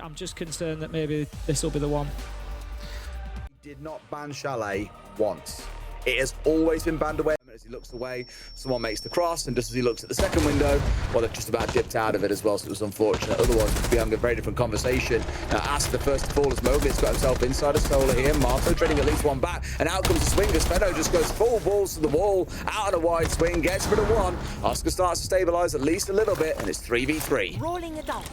I'm just concerned that maybe this will be the one. He did not ban Chalet once. It has always been banned away. As he looks away, someone makes the cross, and just as he looks at the second window, well, they've just about dipped out of it as well, so it was unfortunate. Otherwise, we'd be having a very different conversation. Now, Aster first to fall as Mowgli's got himself inside a Solar here. Marto trading at least one back, and out comes the swing as Feno just goes full balls to the wall, out on a wide swing, gets rid of one. Oscar starts to stabilize at least a little bit, and it's 3v3. Rolling it out.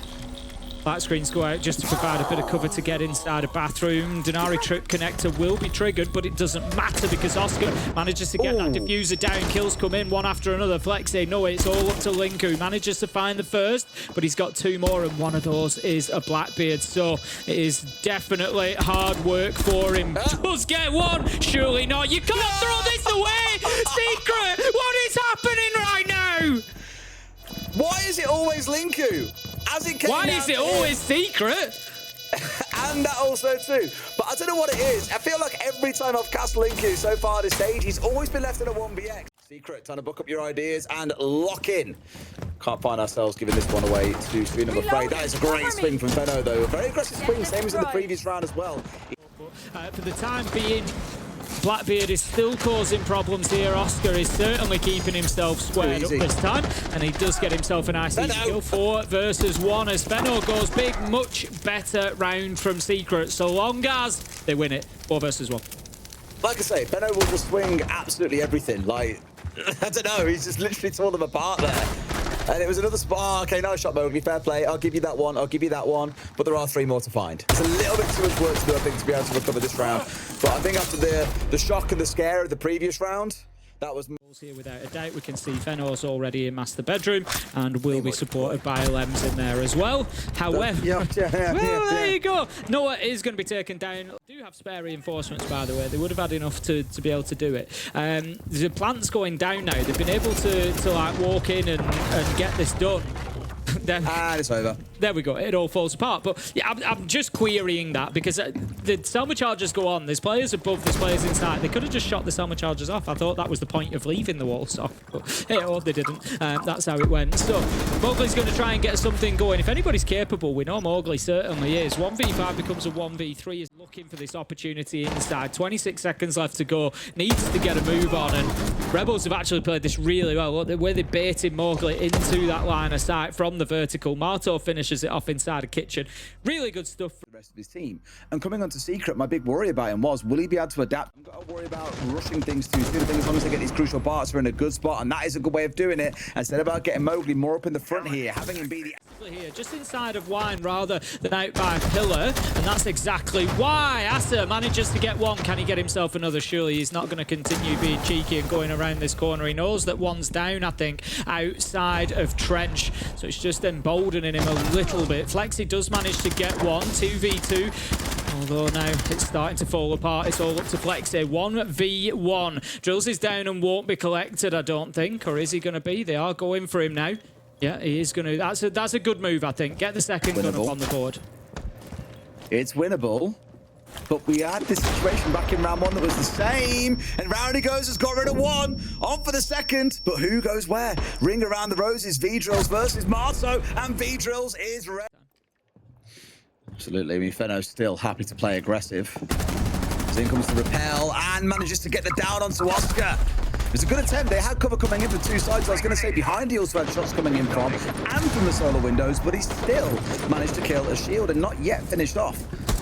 Flat screens go out just to provide a bit of cover to get inside a bathroom. Denari trip connector will be triggered, but it doesn't matter because Oscar manages to get that diffuser down. Kills come in one after another. Flexi, no, it's all up to Linku. Manages to find the first, but he's got two more, and one of those is a Blackbeard. So it is definitely hard work for him. Does get one, surely not. You can't throw this away. Secret, what is happening right now? Why is it always Linku? Why is it always Secret? And that also too. But I don't know what it is. I feel like every time I've cast Linku so far this stage, he's always been left in a 1vx. Secret, time to book up your ideas and lock in. Can't find ourselves giving this one away too soon, I'm afraid. That is a great swing from Feno, though. A very aggressive swing, same as in the previous round as well. For the time being, Blackbeard is still causing problems here. Oscar is certainly keeping himself squared up this time, and he does get himself a nice easy kill. 4 versus 1 as Feno goes big. Much better round from Secret, so long as they win it. 4 versus 1. Like I say, Feno will just swing absolutely everything. Like, I don't know, he's just literally tore them apart there. And it was another spot. Okay, nice shot, Mowgli. Fair play. I'll give you that one. I'll give you that one. But there are 3 more to find. It's a little bit too much work to do, I think, to be able to recover this round. But I think after the shock and the scare of the previous round, that was here without a doubt. We can see Feno's already in master bedroom and will be supported by Lems in there as well. However, there you go. Noah is going to be taken down. They do have spare reinforcements, by the way. They would have had enough to be able to do it. The plant's going down now. They've been able to like walk in and get this done. And it's over. There we go. It all falls apart. But yeah, I'm just querying that because the Selma charges go on. There's players above, there's players inside. They could have just shot the Selma charges off. I thought that was the point of leaving the walls off. But hey, oh, they didn't. That's how it went. So Mowgli's going to try and get something going. If anybody's capable, we know Mowgli certainly is. 1v5 becomes a 1v3. He's looking for this opportunity inside. 26 seconds left to go. Needs to get a move on. And Rebels have actually played this really well. Look, the way they baited Mowgli into that line of sight from the vertical. Marto finishes it off inside a kitchen. Really good stuff for the rest of his team. And coming on to Secret, my big worry about him was, will he be able to adapt? I've got to worry about rushing things too soon. I think as long as they get these crucial parts, are in a good spot, and that is a good way of doing it. Instead about getting Mowgli more up in the front here, having him be the... Here, just inside of Wine rather than out by Pillar, and that's exactly why Asa manages to get one. Can he get himself another? Surely he's not going to continue being cheeky and going around this corner. He knows that one's down, I think, outside of Trench, so it's just emboldening him a little bit. Flexi does manage to get one, 2v2. Although now it's starting to fall apart. It's all up to Flexi. 1v1. Drills is down and won't be collected, I don't think. Or is he going to be? They are going for him now. Yeah, he is going to. That's a good move, I think. Get the second gun up on the board. It's winnable. But we had this situation back in round 1 that was the same. And round he goes, has got rid of 1. On for the second. But who goes where? Ring around the roses. V-Drills versus Marto. And V-Drills is red. Absolutely. I mean, Feno's still happy to play aggressive. So in comes the repel and manages to get the down onto Oscar. It's a good attempt. They had cover coming in from 2 sides. I was going to say behind he also had shots coming in from and from the solar windows, but he still managed to kill a shield and not yet finished off.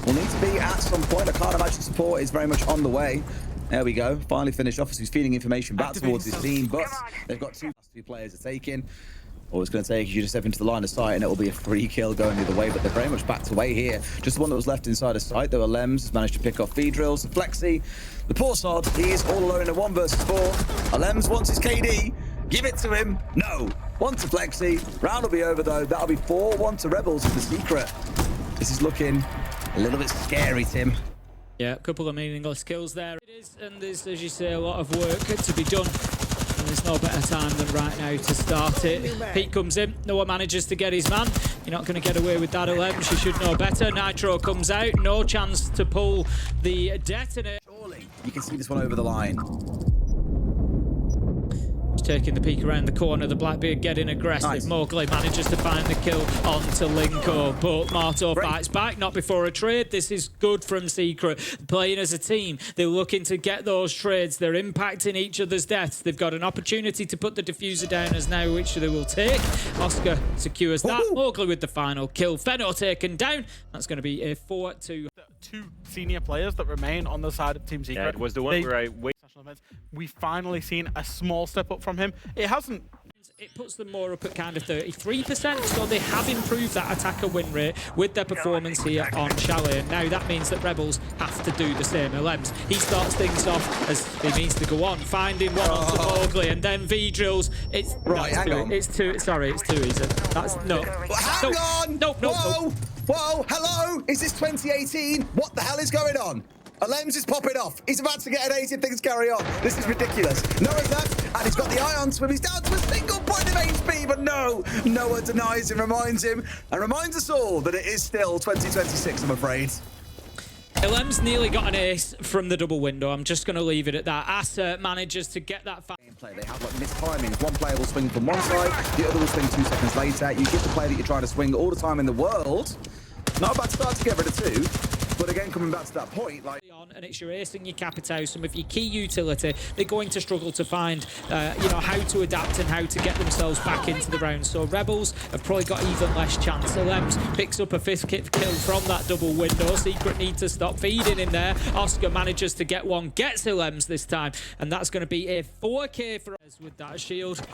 Will need to be at some point. I can't imagine support is very much on the way. There we go. Finally finished off as he's feeding information back towards his team, but they've got 2 players are taking. All it's going to take is you just step into the line of sight and it will be a free kill going the other way, but they're very much backed away here. Just the one that was left inside of sight. There were Lems, has managed to pick off V-Drills. Flexi, the poor sod, he is all alone in a 1 versus 4. A Lems wants his KD. Give it to him. No. 1 to Flexi. Round will be over though. That'll be 4-1 to Rebels in the Secret. This is looking a little bit scary, Tim. Yeah, a couple of meaningless kills there. It is, and there's, as you say, a lot of work to be done. And there's no better time than right now to start it. Pete comes in. Noah manages to get his man. You're not going to get away with that 11. She should know better. Nitro comes out. No chance to pull the detonator. Surely you can see this one over the line. taking the peek around the corner. The Blackbeard getting aggressive. Nice. Mowgli manages to find the kill onto Linko, but Marto fights back, not before a trade. This is good from Secret. Playing as a team, they're looking to get those trades. They're impacting each other's deaths. They've got an opportunity to put the diffuser down as now, which they will take. Oscar secures that. Mowgli with the final kill. Feno taken down. That's going to be a 4-2. Two senior players that remain on the side of Team Secret. Yeah, it was the one where I We've finally seen a small step up from him. It hasn't. It puts them more up at kind of 33%, so they have improved that attacker win rate with their performance here on Chalet. And now that means that Rebels have to do the same. Elems, he starts things off as he needs to go on, finding one onto Mowgli, and then V drills. It's right, hang on. It's too. Sorry, it's too easy. That's no. Hang on! Nope. Whoa! Hello! Is this 2018? What the hell is going on? Alems is popping off. He's about to get an 80 if things carry on. This is ridiculous. Noah's left, and he's got the eye on swim. He's down to a single point of HP, but no. Noah denies him, reminds him, and reminds us all that it is still 2026, I'm afraid. Elem's nearly got an ace from the double window. I'm just going to leave it at that. Asa manages to get that. They have like mistimings. One player will swing from one side, the other will swing 2 seconds later. You give the player that you're trying to swing all the time in the world. Not a bad start to get rid of 2. But again, coming back to that point, like... And it's your ace and your Capitao, some of your key utility. They're going to struggle to find, how to adapt and how to get themselves back into the round. So Rebels have probably got even less chance. Elems picks up a 5th kill from that double window. Secret need to stop feeding in there. Oscar manages to get one, gets Elems this time. And that's going to be a 4K for us with that shield.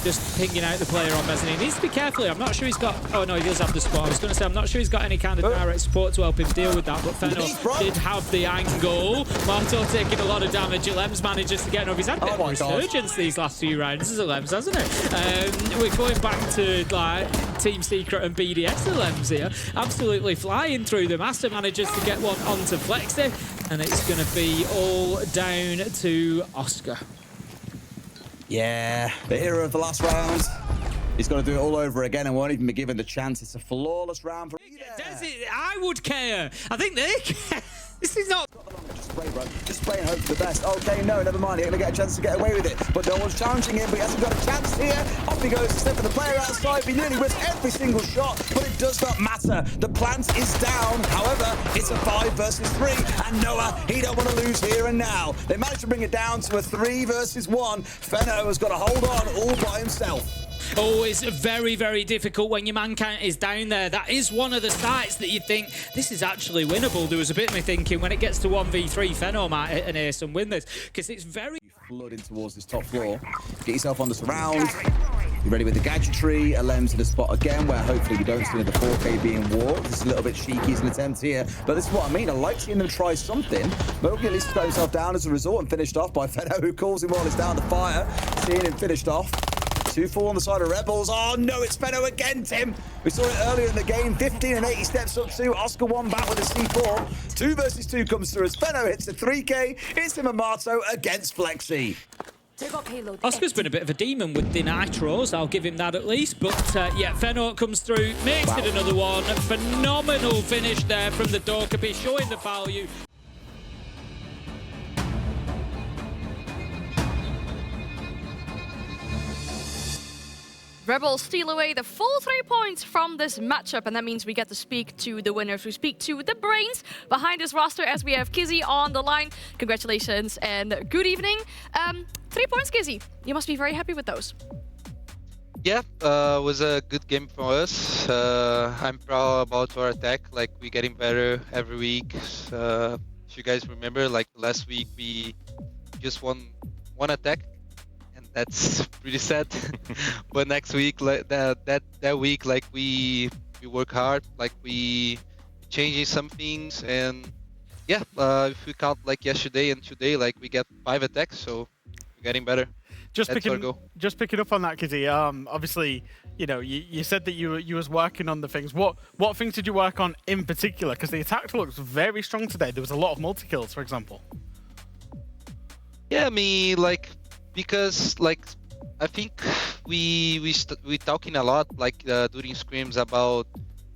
Just pinging out the player on mezzanine. He needs to be careful here. I'm not sure he's got... Oh, no, he does have the spot. I was going to say, I'm not sure he's got any kind of direct support to help him deal with that, but Feno did have the angle. Marto taking a lot of damage. Elems manages to get enough. He's had a bit of resurgence these last few rounds. This is Elems, hasn't it? We're going back to like Team Secret and BDS Elems here. Absolutely flying through them. Asa manages to get one onto Flexi, and it's going to be all down to Oscar. Yeah, the hero of the last round. He's got to do it all over again and won't even be given the chance. It's a flawless round for... Does it? I would care. I think they care. This is not... Just play and hope for the best. Okay, no, never mind. He's going to get a chance to get away with it. But no one's challenging him, but he hasn't got a chance here. Off he goes to step for the player outside. He nearly whips every single shot, but it does not matter. The plant is down. However, it's a 5 versus 3. And Noah, he don't want to lose here and now. They managed to bring it down to a 3 versus 1. Feno has got to hold on all by himself. Oh, it's very, very difficult when your man count is down there. That is one of the sites that you think, this is actually winnable. There was a bit of me thinking, when it gets to 1v3, Feno might hit an ace and win this, because it's very... Flooding towards this top floor. Get yourself on the surround. You're ready with the gadgetry. Elem's in the spot again, where hopefully we don't see the 4K being warped. This is a little bit cheeky as an attempt here, but this is what I mean. I like seeing them try something. Mowgli at least got himself down as a result and finished off by Feno, who calls him while he's down the fire. Seeing him finished off. 2-4 on the side of Rebels. Oh no, it's Feno again, Tim. We saw it earlier in the game. 15 and 8, he steps up to. Oscar one back with a C4. 2 versus 2 comes through as Feno hits the 3K. It's him and Marto against Flexi. Oscar's been a bit of a demon with the nitros, I'll give him that at least. But yeah, Feno comes through, makes it another one. Phenomenal finish there from the Dokkaebi, showing the value. Rebels steal away the full 3 points from this matchup, and that means we get to speak to the winners. We speak to the brains behind this roster, as we have Kizzy on the line. Congratulations and good evening. 3 points, Kizzy. You must be very happy with those. Yeah, it was a good game for us. I'm proud about our attack. Like, we're getting better every week. If you guys remember, like last week we just won one attack. That's pretty sad. But next week, like that week, like we work hard, like we changing some things, and yeah, if we count like yesterday and today, like we get 5 attacks, so we're getting better. Just picking up on that, Kizzy. Obviously, you know, you said that you was working on the things. What things did you work on in particular? Because the attack looks very strong today. There was a lot of multi kills, for example. Yeah, I mean, like. Because like I think we talking a lot like during scrims about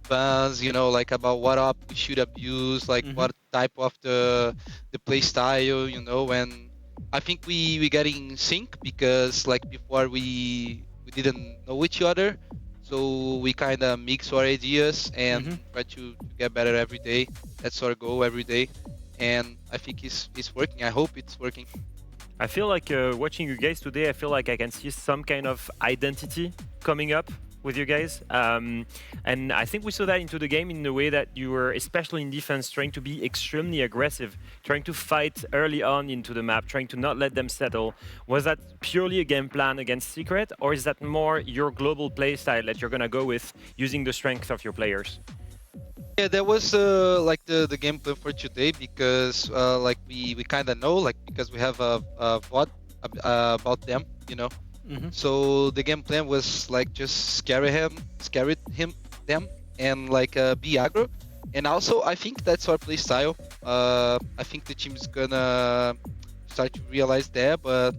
bans, you know, like about what up we should abuse, like what type of the play style, you know, and I think we get in sync because like before we didn't know each other, so we kind of mix our ideas and try to get better every day. That's our goal every day, and I think it's working. I hope it's working. I feel like watching you guys today, I feel like I can see some kind of identity coming up with you guys. And I think we saw that into the game in the way that you were, especially in defense, trying to be extremely aggressive, trying to fight early on into the map, trying to not let them settle. Was that purely a game plan against Secret, or is that more your global play style that you're going to go with using the strength of your players? Yeah, that was like the game plan for today because like we kind of know, like because we have a VOD about them, you know. So the game plan was like just scare them, and like be aggro. And also I think that's our play style. I think the team is gonna start to realize that, but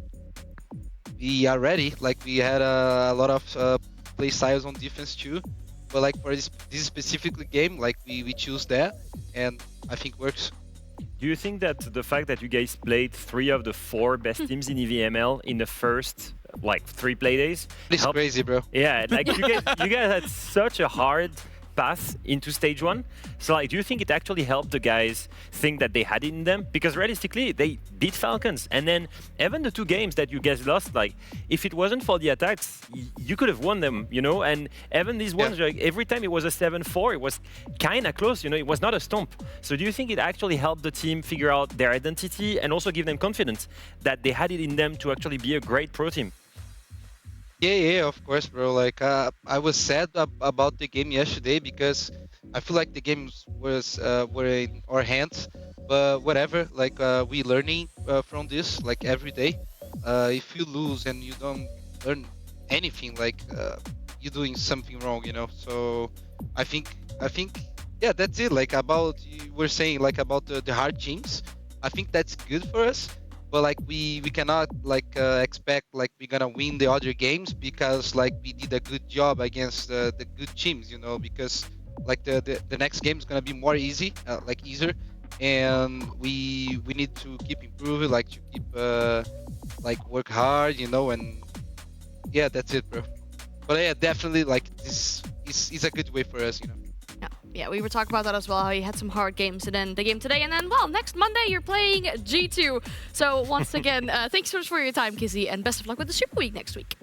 we are ready. Like we had a lot of play styles on defense too. But like for this specific game, like we choose that, and I think works. Do you think that the fact that you guys played 3 of the 4 best teams in EML in the first like 3 play days? It's crazy, bro. Yeah, like you guys had such a hard path into stage 1. So like, do you think it actually helped the guys think that they had it in them? Because realistically, they beat Falcons, and then even the 2 games that you guys lost, like if it wasn't for the attacks, you could have won them, you know. And even these ones, like every time it was a 7-4, it was kind of close, you know. It was not a stomp. So do you think it actually helped the team figure out their identity and also give them confidence that they had it in them to actually be a great pro team? Yeah, of course, bro. Like I was sad about the game yesterday because I feel like the games were in our hands, but whatever. Like we learning from this like every day. If you lose and you don't learn anything, like you're doing something wrong, you know. So I think yeah, that's it. Like about you were saying like about the hard teams. I think that's good for us. But like we cannot like expect like we're gonna win the other games because like we did a good job against the good teams, you know, because like the next game is gonna be more easy, like easier, and we need to keep improving, like to keep like work hard, you know, and yeah, that's it, bro. But yeah, definitely like this is a good way for us, you know. Yeah, we were talking about that as well, how you had some hard games and then the game today. And then, well, next Monday you're playing G2. So once again, thanks so much for your time, Kizzy, and best of luck with the Super Week next week.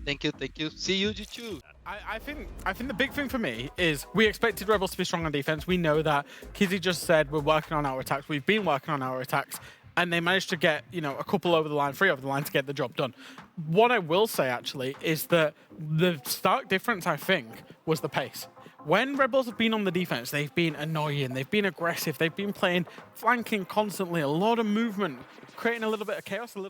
Thank you. See you, G2. I think the big thing for me is we expected Rebels to be strong on defense. We know that. Kizzy just said we're working on our attacks. We've been working on our attacks. And they managed to get, you know, a couple over the line, 3 over the line to get the job done. What I will say, actually, is that the stark difference, I think, was the pace. When Rebels have been on the defense, they've been annoying, they've been aggressive, they've been playing flanking constantly, a lot of movement, creating a little bit of chaos, a little